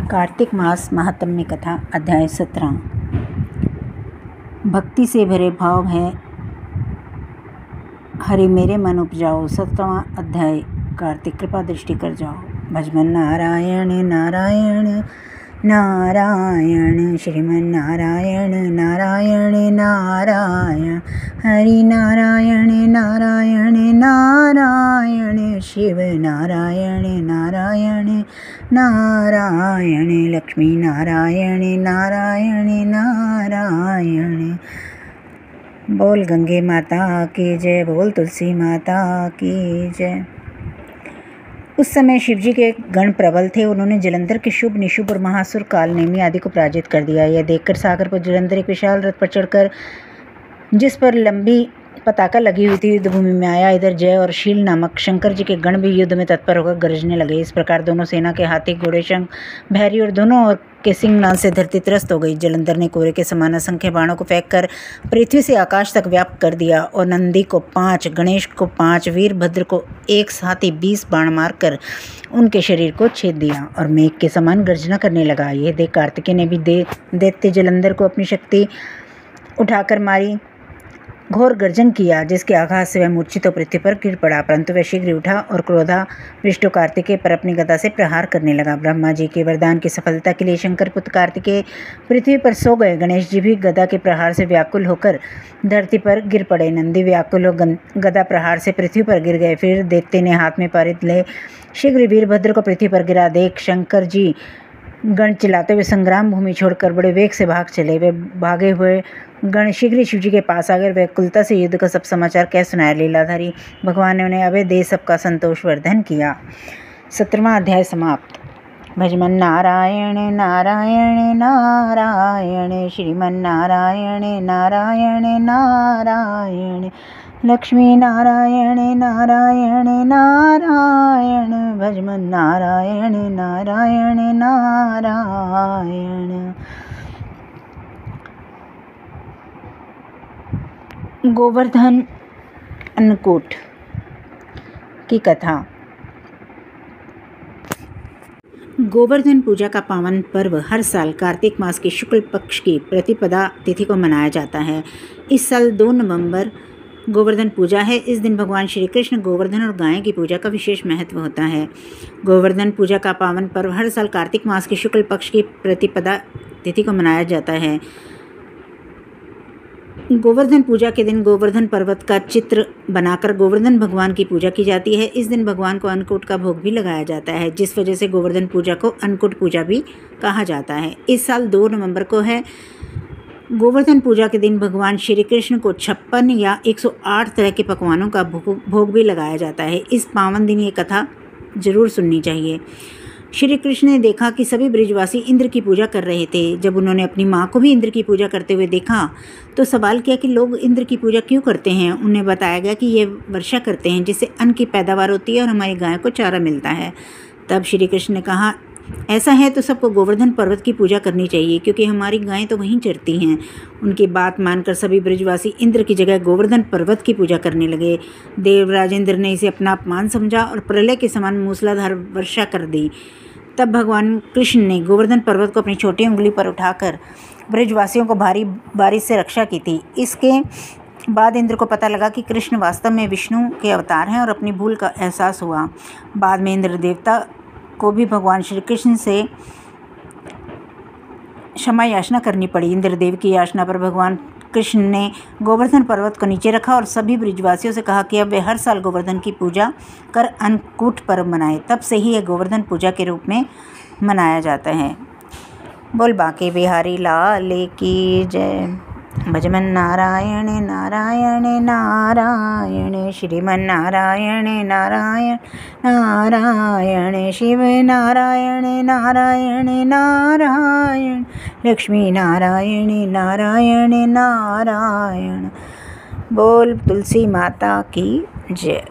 कार्तिक मास महात्म्य कथा अध्याय 17। भक्ति से भरे भाव है हरि मेरे मन उपजाओ। 17वां अध्याय। कार्तिक कृपा दृष्टि कर जाओ। भजमन नारायण नारायण नारायण श्रीमन नारायण नारायण नारायण हरि नारायण नारायण नारायण शिव नारायण नारायण नारायण लक्ष्मी नारायण नारायण नारायण। बोल गंगे माता की जय, बोल तुलसी माता की जय। उस समय शिवजी के गण प्रबल थे। उन्होंने जलंधर के शुभ, निशुभ और महासुर कालनेमी आदि को पराजित कर दिया। यह देखकर सागर पर जलंधर एक विशाल रथ पर चढ़कर, जिस पर लंबी पताका लगी हुई थी, युद्धभूमि में आया। इधर जय और शील नामक शंकर जी के गण भी युद्ध में तत्पर होकर गरजने लगे। इस प्रकार दोनों सेना के हाथी, घोड़े, शंख, भैरी और दोनों ओर के सिंहनाद से धरती त्रस्त हो गई। जलंधर ने कोरे के समान असंख्य बाणों को फेंककर पृथ्वी से आकाश तक व्याप्त कर दिया और नंदी को 5, गणेश को 5, वीरभद्र को एक साथ ही 20 बाण मारकर उनके शरीर को छेद दिया और मेघ के समान गर्जना करने लगा। यह देख कार्तिकेय ने भी दैत्य जलंधर को अपनी शक्ति उठाकर मारी घोर गर्जन किया, जिसके आघात से वह मूर्छित तो पृथ्वी पर गिर पड़ा। परंतु वह शीघ्र उठा और क्रोधाविष्ट कार्तिकेय पर अपनी गदा से प्रहार करने लगा। ब्रह्मा जी के वरदान की सफलता के लिए शंकर पुत्र कार्तिकेय पृथ्वी पर सो गए। गणेश जी भी गदा के प्रहार से व्याकुल होकर धरती पर गिर पड़े। नंदी व्याकुल हो गदा प्रहार से पृथ्वी पर गिर गए। फिर दैत्य ने हाथ में पारित ले शीघ्र वीरभद्र को पृथ्वी पर गिरा देख शंकर जी गण चिल्लाते हुए संग्राम भूमि छोड़कर बड़े वेग से भाग चले। वे भागे हुए गण शीघ्र शिव जी के पास आ गए। वे कुलता से युद्ध का सब समाचार कह सुनाया। लीलाधारी भगवान ने उन्हें अभय दे सबका संतोष वर्धन किया। 17वां अध्याय समाप्त। भजमन नारायण नारायण नारायण श्रीमन नारायण नारायण नारायण लक्ष्मी नारायण नारायण नारायण भजमन नारायण नारायण नारायण। गोवर्धन अन्नकूट की कथा। गोवर्धन पूजा का पावन पर्व हर साल कार्तिक मास के शुक्ल पक्ष की प्रतिपदा तिथि को मनाया जाता है। इस साल 2 नवंबर गोवर्धन पूजा है। इस दिन भगवान श्री कृष्ण गोवर्धन और गाय की पूजा का विशेष महत्व होता है। गोवर्धन पूजा का पावन पर्व हर साल कार्तिक मास के शुक्ल पक्ष की प्रतिपदा तिथि को मनाया जाता है। गोवर्धन पूजा के दिन गोवर्धन पर्वत का चित्र बनाकर गोवर्धन भगवान की पूजा की जाती है। इस दिन भगवान को अन्नकूट का भोग भी लगाया जाता है, जिस वजह से गोवर्धन पूजा को अन्नकूट पूजा भी कहा जाता है। इस साल 2 नवंबर को है। गोवर्धन पूजा के दिन भगवान श्री कृष्ण को 56 या 108 तरह के पकवानों का भोग भी लगाया जाता है। इस पावन दिन ये कथा जरूर सुननी चाहिए। श्री कृष्ण ने देखा कि सभी ब्रिजवासी इंद्र की पूजा कर रहे थे। जब उन्होंने अपनी माँ को भी इंद्र की पूजा करते हुए देखा तो सवाल किया कि लोग इंद्र की पूजा क्यों करते हैं। उन्हें बताया गया कि ये वर्षा करते हैं, जिससे अन्न की पैदावार होती है और हमारी गाय को चारा मिलता है। तब श्री कृष्ण ने कहा, ऐसा है तो सबको गोवर्धन पर्वत की पूजा करनी चाहिए, क्योंकि हमारी गायें तो वहीं चरती हैं। उनकी बात मानकर सभी ब्रिजवासी इंद्र की जगह गोवर्धन पर्वत की पूजा करने लगे। देवराज इंद्र ने इसे अपना अपमान समझा और प्रलय के समान मूसलाधार वर्षा कर दी। तब भगवान कृष्ण ने गोवर्धन पर्वत को अपनी छोटी उंगली पर उठाकर ब्रिजवासियों को भारी बारिश से रक्षा की थी। इसके बाद इंद्र को पता लगा कि कृष्ण वास्तव में विष्णु के अवतार हैं और अपनी भूल का एहसास हुआ। बाद में इंद्र देवता को भी भगवान श्री कृष्ण से क्षमा याचना करनी पड़ी। इंद्रदेव की याचना पर भगवान कृष्ण ने गोवर्धन पर्वत को नीचे रखा और सभी ब्रिजवासियों से कहा कि अब वे हर साल गोवर्धन की पूजा कर अन्नकूट पर्व मनाएं। तब से ही यह गोवर्धन पूजा के रूप में मनाया जाता है। बोल बांके बिहारी लाल की जय। भजमन नारायण नारायण नारायण श्रीमन नारायण नारायण नारायण शिव नारायण नारायण नारायण लक्ष्मी नारायण नारायण नारायण। बोल तुलसी माता की जय।